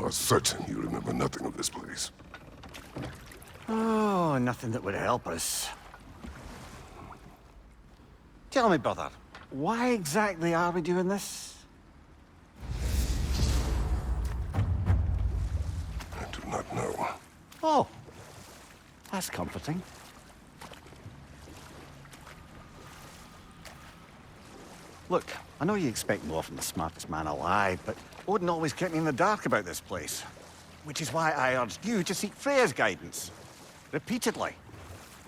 are certain you remember nothing of this place. Oh, nothing that would help us. Tell me, brother, why exactly are we doing this? I do not know. Oh, that's comforting. Look, I know you expect more from the smartest man alive, but Odin always kept me in the dark about this place. Which is why I urged you to seek Freya's guidance. Repeatedly.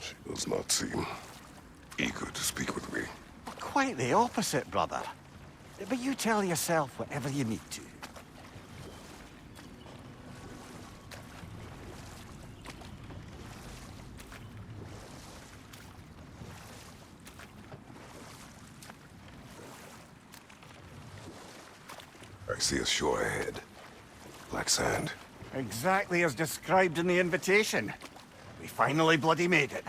She does not seem eager to speak with me. Quite the opposite, brother. But you tell yourself whatever you need to. I see a shore ahead. Black sand. Exactly as described in the invitation. We finally bloody made it.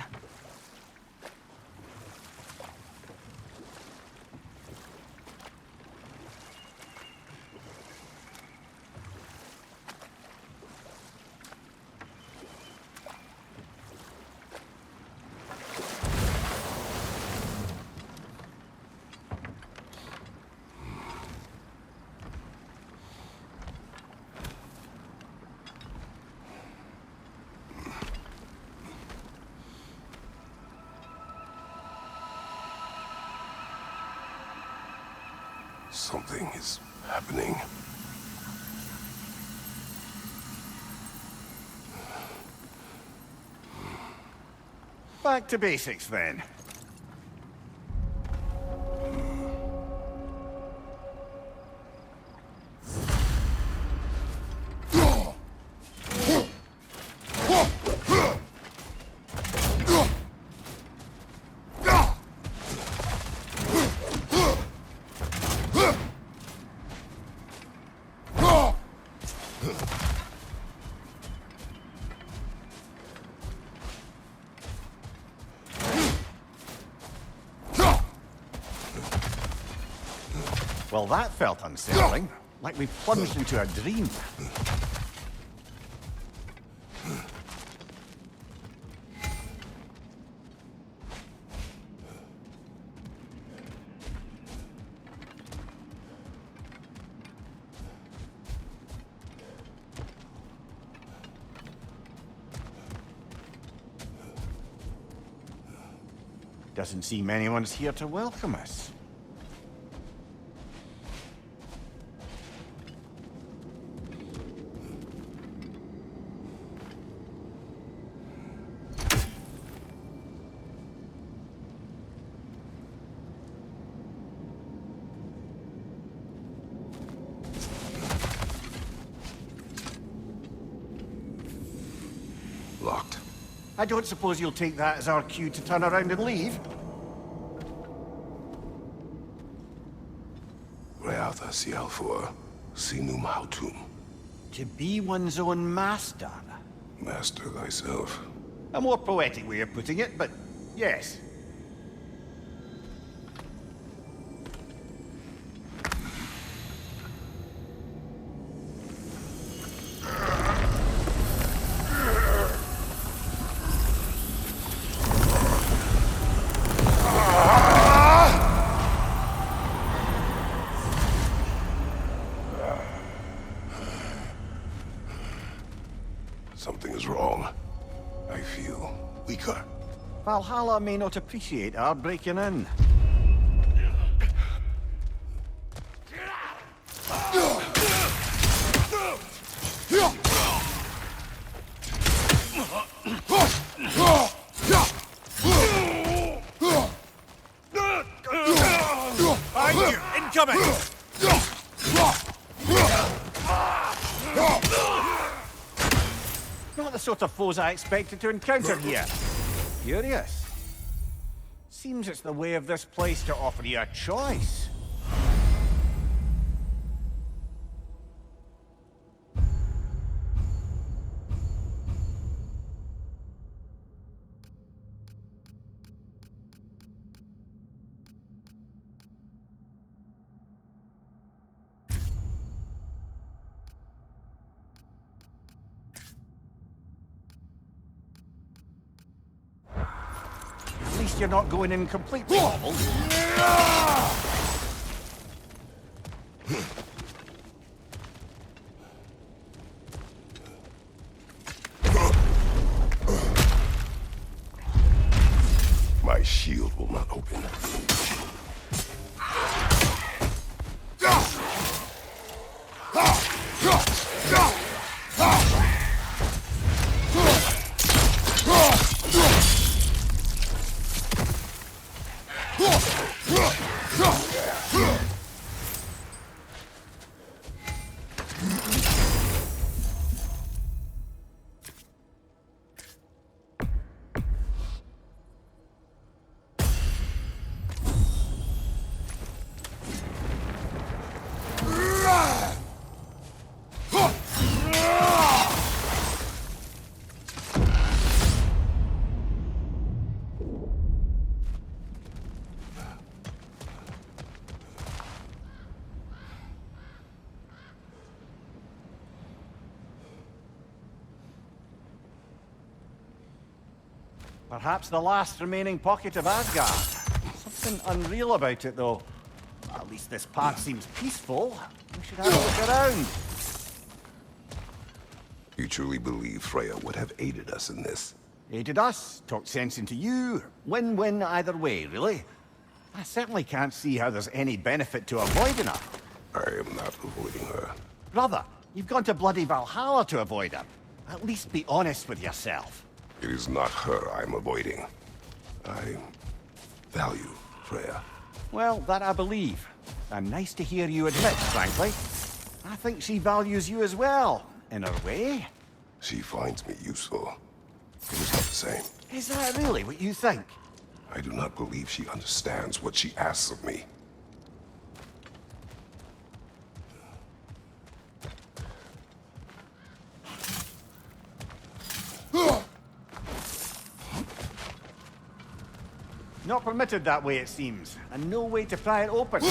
Something is happening. Back to basics, then. Well, that felt unsettling. Like we plunged into a dream. Doesn't seem anyone's here to welcome us. Locked. I don't suppose you'll take that as our cue to turn around and leave? Reatha Sialfor, Sinum Hautum. To be one's own master. Master thyself. A more poetic way of putting it, but yes. Something is wrong. I feel weaker. Valhalla may not appreciate our breaking in. Behind you! Incoming! Not the sort of foes I expected to encounter here. Curious. Seems it's the way of this place to offer you a choice. least you're not going in completely hobbled. My shield will not open. Perhaps the last remaining pocket of Asgard. Something unreal about it, though. At least this part seems peaceful. We should have a look around. You truly believe Freya would have aided us in this? Aided us, talked sense into you. Win-win either way, really. I certainly can't see how there's any benefit to avoiding her. I am not avoiding her. Brother, you've gone to bloody Valhalla to avoid her. At least be honest with yourself. It is not her I'm avoiding. I value Freya. Well, that I believe. And nice to hear you admit, frankly. I think she values you as well, in her way. She finds me useful. It is not the same. Is that really what you think? I do not believe she understands what she asks of me. Not permitted that way, it seems. And no way to pry it open.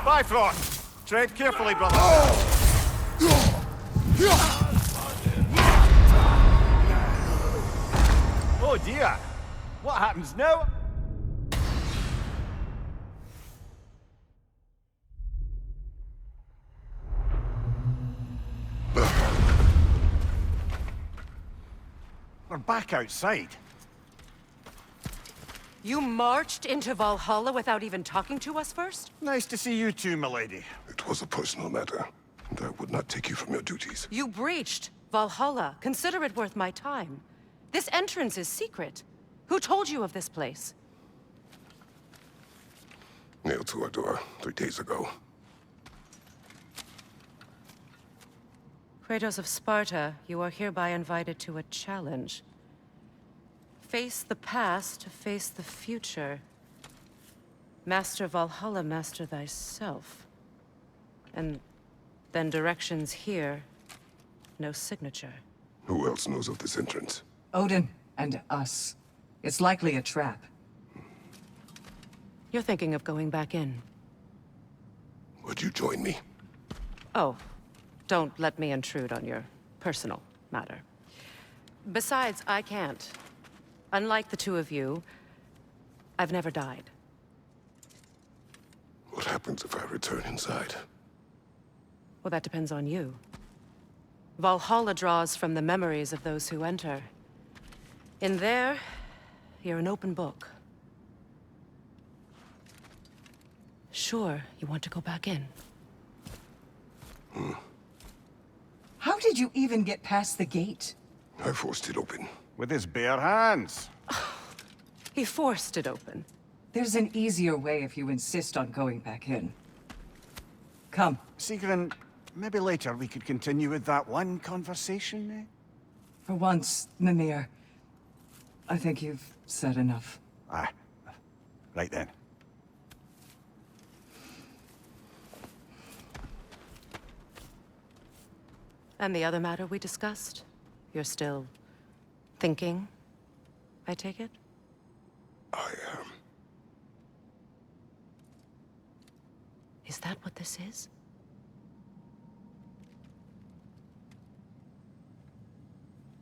Bifrost! Tread carefully, brother. Oh dear! What happens now? We're back outside. You marched into Valhalla without even talking to us first? Nice to see you too, milady. It was a personal matter, and I would not take you from your duties. You breached Valhalla. Consider it worth my time. This entrance is secret. Who told you of this place? Nailed to our door 3 days ago. Kratos of Sparta, you are hereby invited to a challenge. Face the past to face the future. Master Valhalla, master thyself. And then directions here, no signature. Who else knows of this entrance? Odin, and us. It's likely a trap. You're thinking of going back in. Would you join me? Oh, don't let me intrude on your personal matter. Besides, I can't. Unlike the two of you, I've never died. What happens if I return inside? Well, that depends on you. Valhalla draws from the memories of those who enter. In there, you're an open book. Sure, you want to go back in. How did you even get past the gate? I forced it open. With his bare hands. He forced it open. There's an easier way if you insist on going back in. Come. Sigrun, maybe later we could continue with that one conversation, eh? For once, Mimir, I think you've said enough. Aye. Right then. And the other matter we discussed? You're still thinking, I take it? I am. Is that what this is?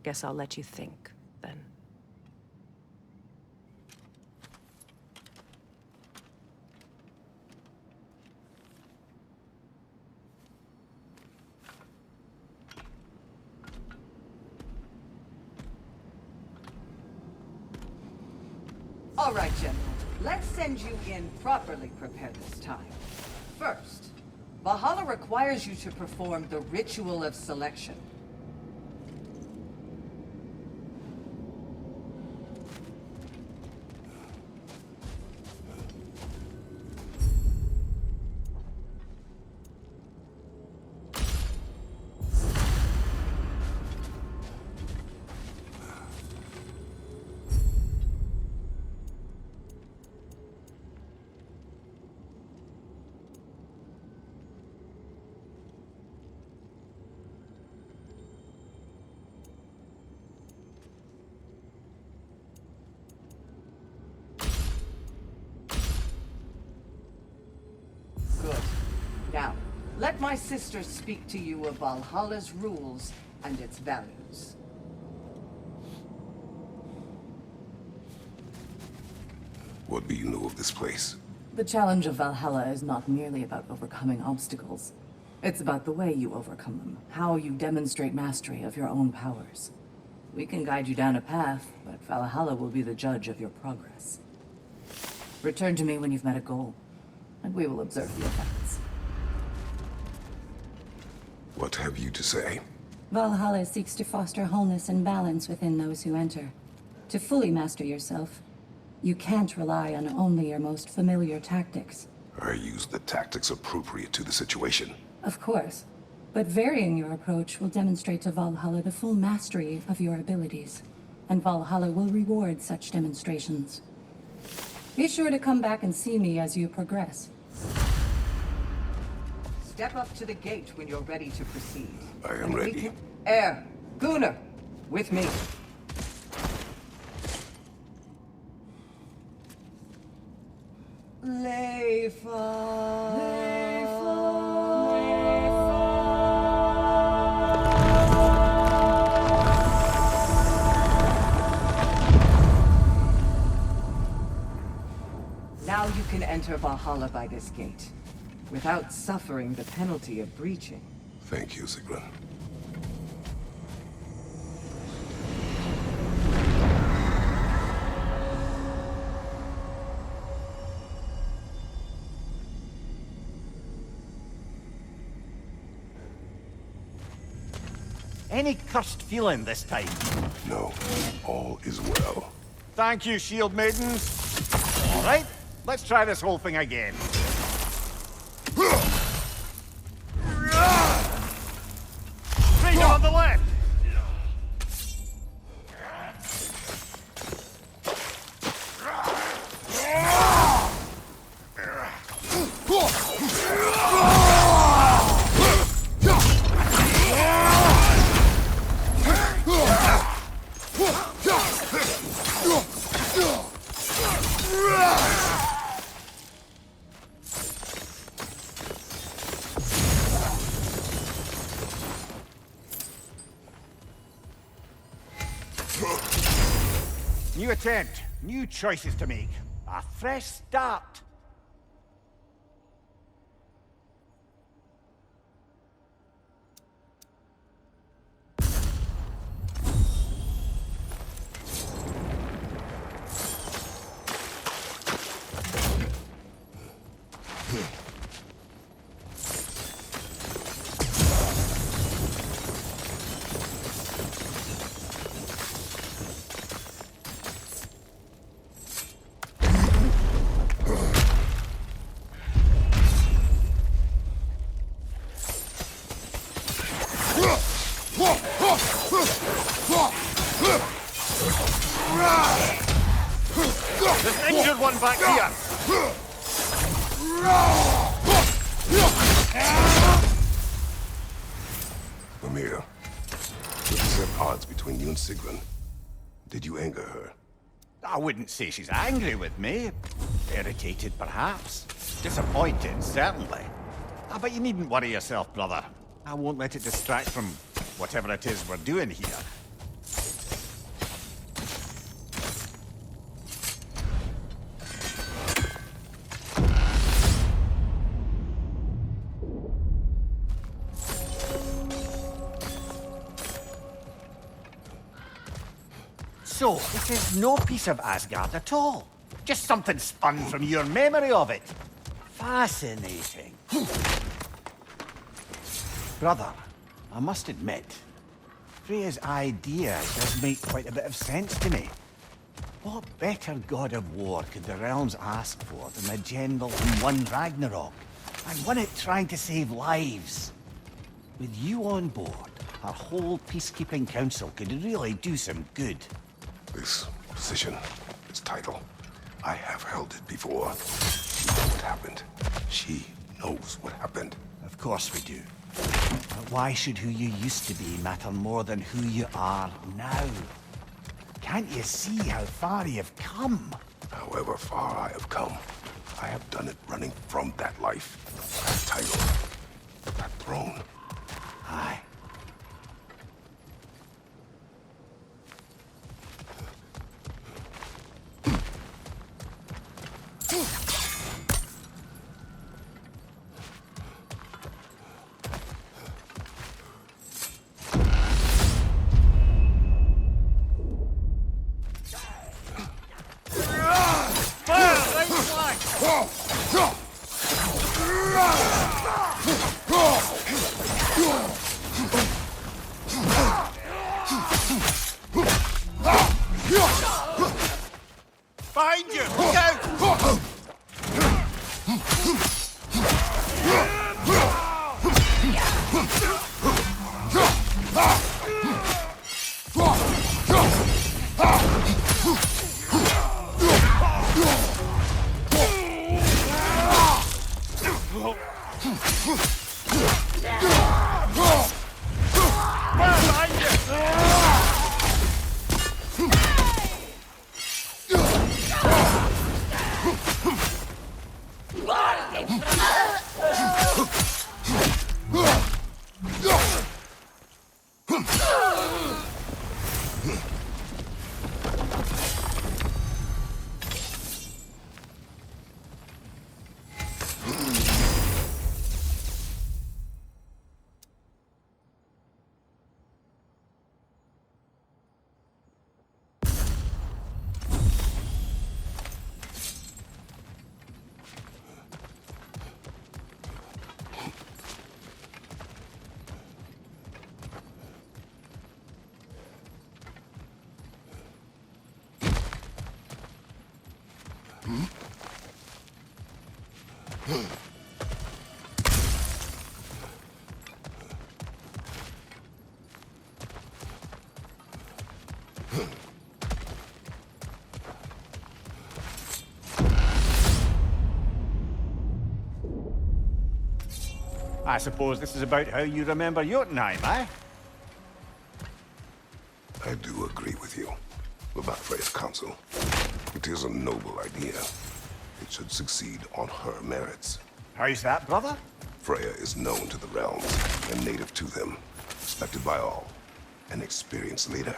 Guess I'll let you think, then. All right, General. Let's send you in properly prepared this time. First, Valhalla requires you to perform the Ritual of Selection. Good. Now, let my sister speak to you of Valhalla's rules and its values. What do you know of this place? The challenge of Valhalla is not merely about overcoming obstacles. It's about the way you overcome them, how you demonstrate mastery of your own powers. We can guide you down a path, but Valhalla will be the judge of your progress. Return to me when you've met a goal, and we will observe the effects. What have you to say? Valhalla seeks to foster wholeness and balance within those who enter. To fully master yourself, you can't rely on only your most familiar tactics. I use the tactics appropriate to the situation. Of course, but varying your approach will demonstrate to Valhalla the full mastery of your abilities, and Valhalla will reward such demonstrations. Be sure to come back and see me as you progress. Step up to the gate when you're ready to proceed. I am And we ready. can- Air, Gunnar, with me. Now you can enter Valhalla by this gate, without suffering the penalty of breaching. Thank you, Sigrun. Any cursed feeling this time? No, all is well. Thank you, shield maidens. All right, let's try this whole thing again. Straight on the left. attempt, new choices to make, a fresh start. There's an injured one back here. Amir, with the set odds between you and Sigrun, did you anger her? I wouldn't say she's angry with me. Irritated, perhaps. Disappointed, certainly. But you needn't worry yourself, brother. I won't let it distract from whatever it is we're doing here. So, this is no piece of Asgard at all. Just something spun from your memory of it. Fascinating. Brother, I must admit, Freya's idea does make quite a bit of sense to me. What better god of war could the realms ask for than a general who won Ragnarok, and won it trying to save lives? With you on board, our whole peacekeeping council could really do some good. This position, this title, I have held it before. She knows what happened. She knows what happened. Of course we do. But why should who you used to be matter more than who you are now? Can't you see how far you've come? However far I have come, I have done it running from that life, that title, that throne. Aye. Behind you! Look out! I suppose this is about how you remember Jotunheim, eh? I do agree with you about Freya's council. It is a noble idea. It should succeed on her merits. How's that, brother? Freya is known to the realms and native to them, respected by all, an experienced leader.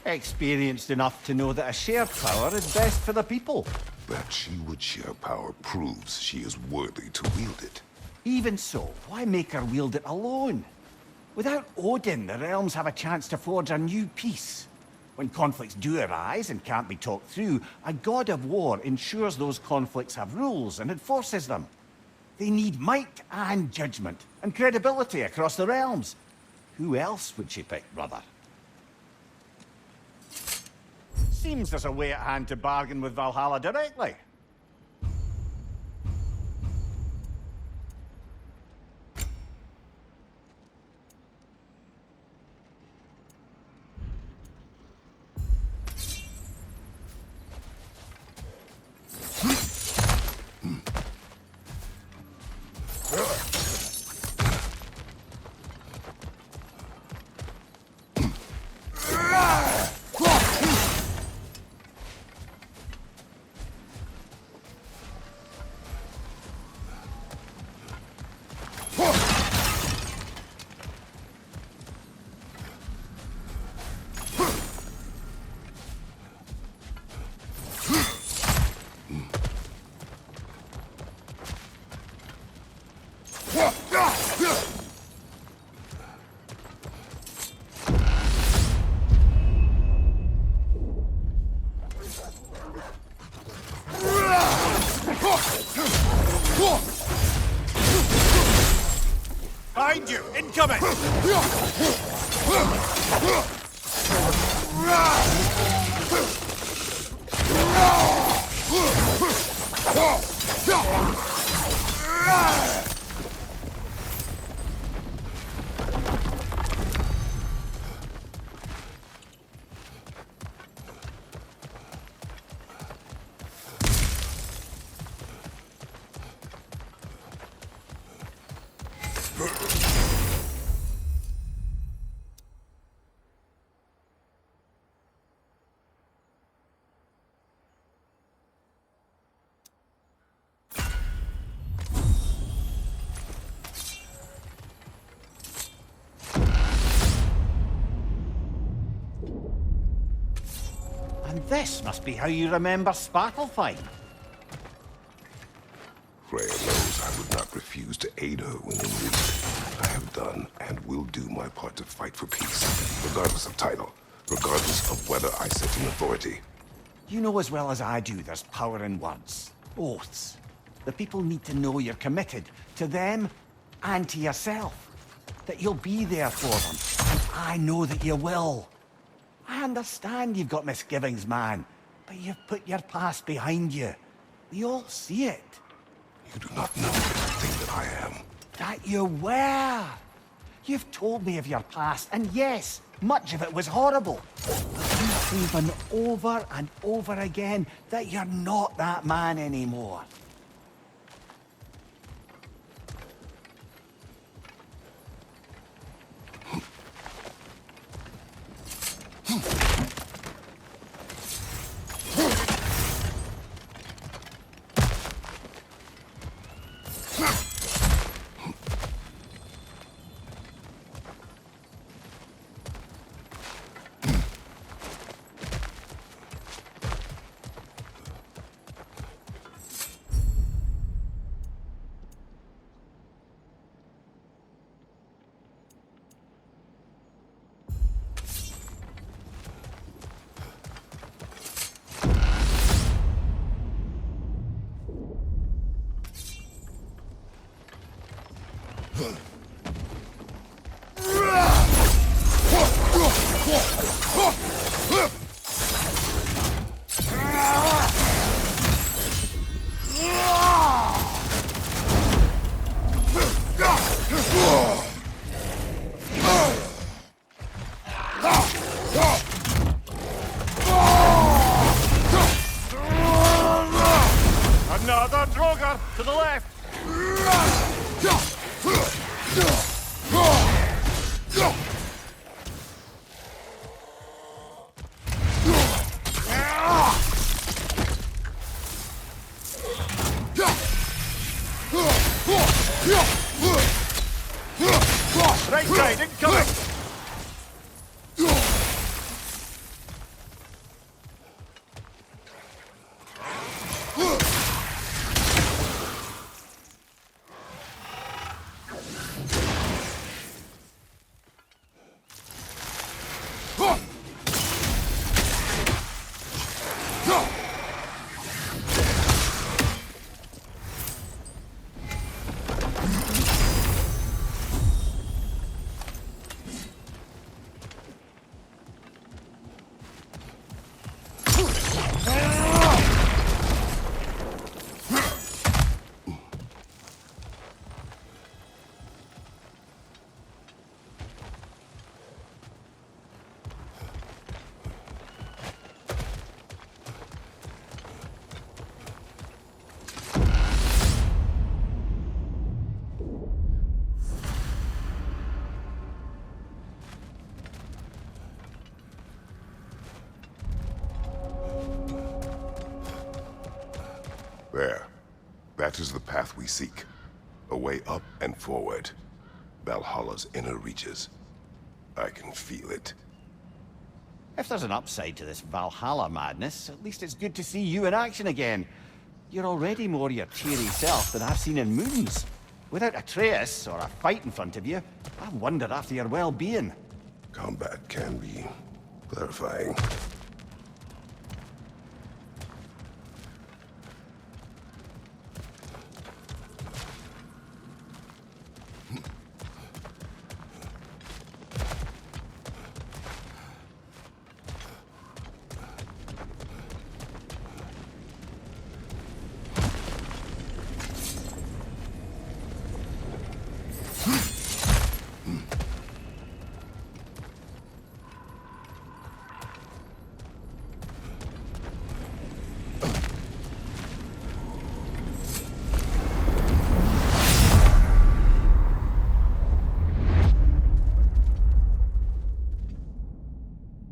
Experienced enough to know that a shared power is best for the people. That she would share power proves she is worthy to wield it. Even so, why make her wield it alone? Without Odin, the realms have a chance to forge a new peace. When conflicts do arise and can't be talked through, a god of war ensures those conflicts have rules and enforces them. They need might and judgment, and credibility across the realms. Who else would she pick, brother? Seems there's a way at hand to bargain with Valhalla directly. Behind you! Incoming! And this must be how you remember Svartalfheim. Freya knows I would not refuse to aid her when in need. I have done and will do my part to fight for peace, regardless of title, regardless of whether I sit in authority. You know as well as I do there's power in words. Oaths. The people need to know you're committed to them and to yourself. That you'll be there for them. And I know that you will. I understand you've got misgivings, man. But you've put your past behind you. We all see it. You do not know the thing that I am. That you were. You've told me of your past, and yes, much of it was horrible. But you've proven over and over again that you're not that man anymore. Another Drogar to the left! Right side, incoming! That is the path we seek. A way up and forward. Valhalla's inner reaches. I can feel it. If there's an upside to this Valhalla madness, at least it's good to see you in action again. You're already more your cheery self than I've seen in moons. Without Atreus or a fight in front of you, I wonder after your well-being. Combat can be clarifying.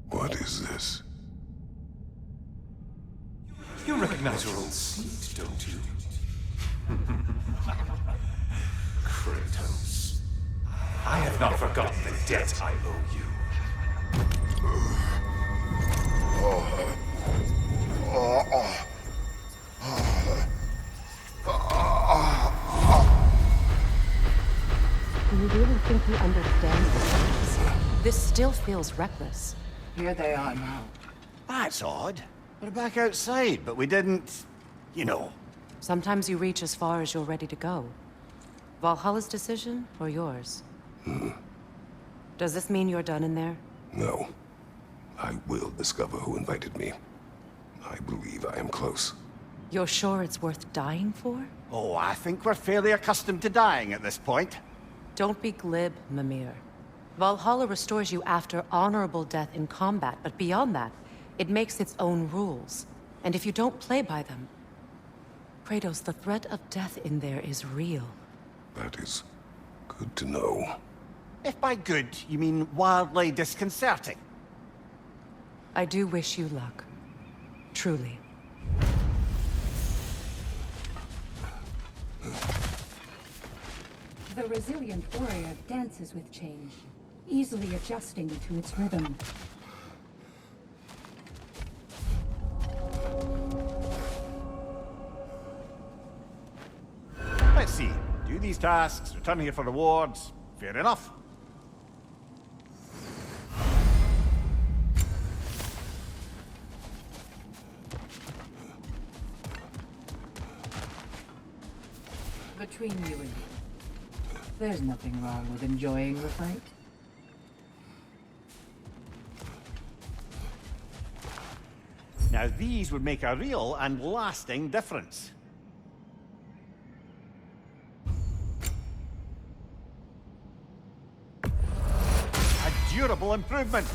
What is this? You recognize your old seat, don't you? Kratos. I have not forgotten the debt I owe you. Do you really think you understand this? This still feels reckless. Here they are now. That's odd. We're back outside, but we didn't... you know. Sometimes you reach as far as you're ready to go. Valhalla's decision, or yours? Does this mean you're done in there? No. I will discover who invited me. I believe I am close. You're sure it's worth dying for? Oh, I think we're fairly accustomed to dying at this point. Don't be glib, Mimir. Valhalla restores you after honorable death in combat, but beyond that, it makes its own rules. And if you don't play by them... Kratos, the threat of death in there is real. That is good to know. If by good, you mean wildly disconcerting. I do wish you luck. Truly. The resilient warrior dances with change, easily adjusting to its rhythm. Let's see. Do these tasks, return here for rewards. Fair enough. Between you and me, there's nothing wrong with enjoying the fight. Now these would make a real and lasting difference. A durable improvement.